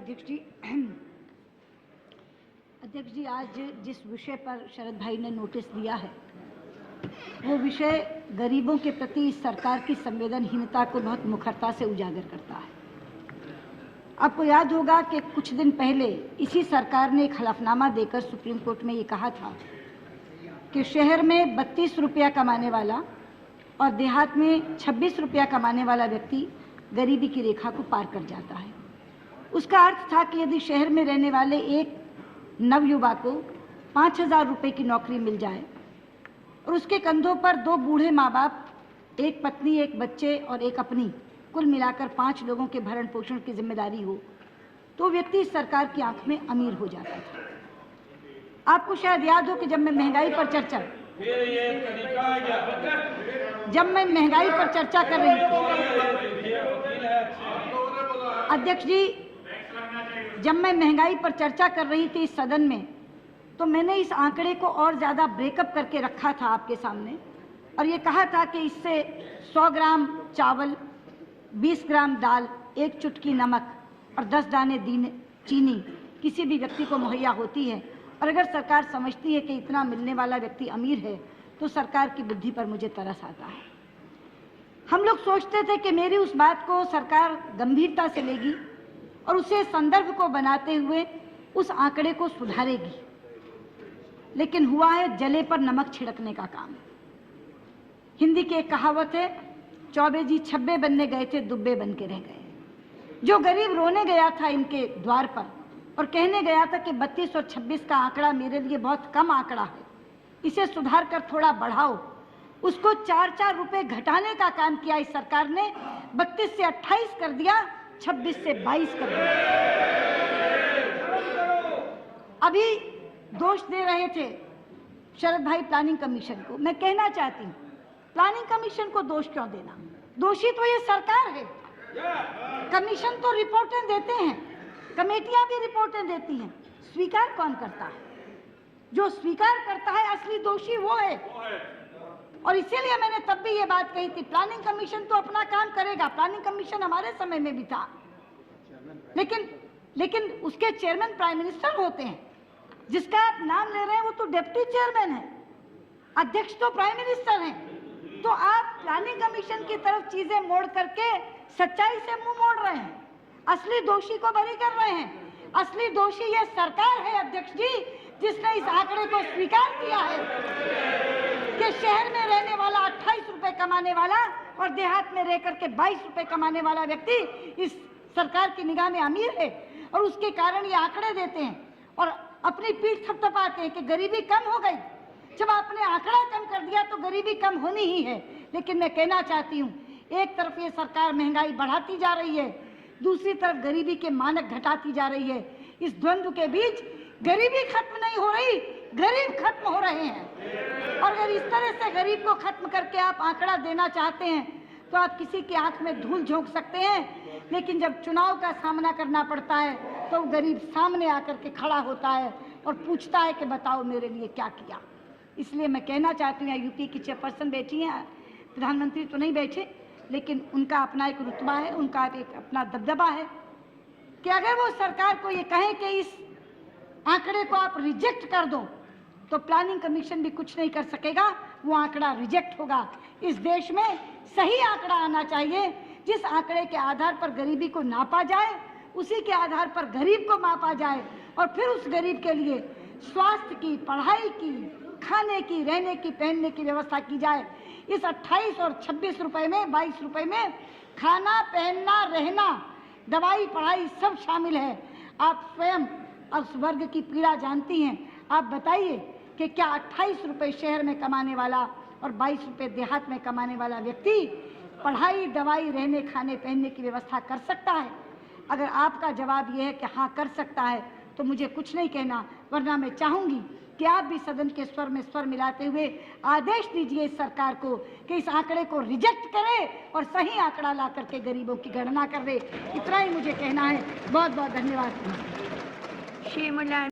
अध्यक्ष जी। अध्यक्ष जी, आज जिस विषय पर शरद भाई ने नोटिस दिया है वो विषय गरीबों के प्रति इस सरकार की संवेदनहीनता को बहुत मुखरता से उजागर करता है। आपको याद होगा कि कुछ दिन पहले इसी सरकार ने एक हलफनामा देकर सुप्रीम कोर्ट में ये कहा था कि शहर में 32 रुपया कमाने वाला और देहात में 26 रुपया कमाने वाला व्यक्ति गरीबी की रेखा को पार कर जाता है। उसका अर्थ था कि यदि शहर में रहने वाले एक नवयुवा को 5,000 रुपये की नौकरी मिल जाए और उसके कंधों पर 2 बूढ़े माँ बाप, एक पत्नी, एक बच्चे और एक अपनी, कुल मिलाकर 5 लोगों के भरण पोषण की जिम्मेदारी हो, तो व्यक्ति सरकार की आंख में अमीर हो जाता था। आपको शायद याद हो कि जब मैं महंगाई पर चर्चा कर रही थी अध्यक्ष जी, जब मैं महंगाई पर चर्चा कर रही थी इस सदन में, तो मैंने इस आंकड़े को और ज़्यादा ब्रेकअप करके रखा था आपके सामने और ये कहा था कि इससे 100 ग्राम चावल, 20 ग्राम दाल, 1 चुटकी नमक और 10 दाने चीनी किसी भी व्यक्ति को मुहैया होती है। और अगर सरकार समझती है कि इतना मिलने वाला व्यक्ति अमीर है तो सरकार की बुद्धि पर मुझे तरस आता है। हम लोग सोचते थे कि मेरी उस बात को सरकार गंभीरता से लेगी और उसे संदर्भ को बनाते हुए उस आंकड़े को सुधारेगी, लेकिन हुआ है जले पर नमक छिड़कने का काम। हिंदी की एक कहावत है, चौबे जी छब्बे बनने गए थे, दुब्बे बन के रह गए। जो गरीब रोने गया था इनके द्वार पर और कहने गया था कि 32 और 26 का आंकड़ा मेरे लिए बहुत कम आंकड़ा है, इसे सुधार कर थोड़ा बढ़ाओ, उसको 4-4 रुपए घटाने का काम किया इस सरकार ने। 32 से 28 कर दिया, 26 से 22 कर दिया। अभी दोष दे रहे थे शरद भाई प्लानिंग कमीशन को। मैं कहना चाहती हूँ, प्लानिंग कमीशन को दोष क्यों देना? दोषी तो ये सरकार है। कमीशन तो रिपोर्टें देते हैं, कमेटियां भी रिपोर्टें देती हैं, स्वीकार कौन करता है? जो स्वीकार करता है असली दोषी वो है। और इसीलिए मैंने तब भी ये बात कही थी, प्लानिंग कमीशन तो अपना काम करेगा। प्लानिंग कमीशन हमारे समय में भी था, लेकिन उसके चेयरमैन प्राइम मिनिस्टर होते हैं। जिसका आप नाम ले रहे हैं वो तो डिप्टी चेयरमैन है, अध्यक्ष तो प्राइम मिनिस्टर हैं। तो आप प्लानिंग कमीशन की तरफ चीजें मोड़ करके सच्चाई से मुंह मोड़ रहे हैं, असली दोषी को बरी कर रहे हैं। असली दोषी ये सरकार है अध्यक्ष जी, जिसने इस आंकड़े को स्वीकार किया है कि शहर में रहने वाला 28 रुपए कमाने वाला और देहात में रह करके 22 रुपए कमाने वाला व्यक्ति इस सरकार की निगाह में अमीर है। और उसके कारण ये आंकड़े देते हैं और अपनी पीठ थपथपाते हैं कि गरीबी कम हो गई। जब आपने आंकड़ा कम कर दिया तो गरीबी कम होनी ही है। लेकिन मैं कहना चाहती हूँ, एक तरफ ये सरकार महंगाई बढ़ाती जा रही है, दूसरी तरफ गरीबी के मानक घटाती जा रही है। इस द्वंद्व के बीच गरीबी खत्म नहीं हो रही, गरीब खत्म हो रहे हैं। और अगर इस तरह से गरीब को खत्म करके आप आंकड़ा देना चाहते हैं तो आप किसी की आंख में धूल झोंक सकते हैं, लेकिन जब चुनाव का सामना करना पड़ता है तो गरीब सामने आकर के खड़ा होता है और पूछता है कि बताओ मेरे लिए क्या किया। इसलिए मैं कहना चाहती हूँ, यूपी की चेयरपर्सन बैठी हैं, प्रधानमंत्री तो नहीं बैठे, लेकिन उनका अपना एक रुतबा है, उनका एक अपना दबदबा है कि अगर वो सरकार को ये कहें कि इस आंकड़े को आप रिजेक्ट कर दो तो प्लानिंग कमीशन भी कुछ नहीं कर सकेगा, वो आंकड़ा रिजेक्ट होगा। इस देश में सही आंकड़ा आना चाहिए, जिस आंकड़े के आधार पर गरीबी को नापा जाए, उसी के आधार पर गरीब को मापा जाए और फिर उस गरीब के लिए स्वास्थ्य की, पढ़ाई की, खाने की, रहने की, पहनने की व्यवस्था की जाए। इस 28 और 26 रुपए में, 22 रुपए में खाना, पहनना, रहना, दवाई, पढ़ाई सब शामिल है। आप स्वयं उस वर्ग की पीड़ा जानती हैं। आप बताइए कि क्या 28 रुपए शहर में कमाने वाला और 22 रुपए देहात में कमाने वाला व्यक्ति पढ़ाई, दवाई, रहने, खाने, पहनने की व्यवस्था कर सकता है? अगर आपका जवाब यह है कि हाँ कर सकता है तो मुझे कुछ नहीं कहना, वरना मैं चाहूँगी कि आप भी सदन के स्वर में स्वर मिलाते हुए आदेश दीजिए इस सरकार को कि इस आंकड़े को रिजेक्ट करे और सही आंकड़ा ला करके गरीबों की गणना कर दे। इतना ही मुझे कहना है। बहुत बहुत धन्यवाद।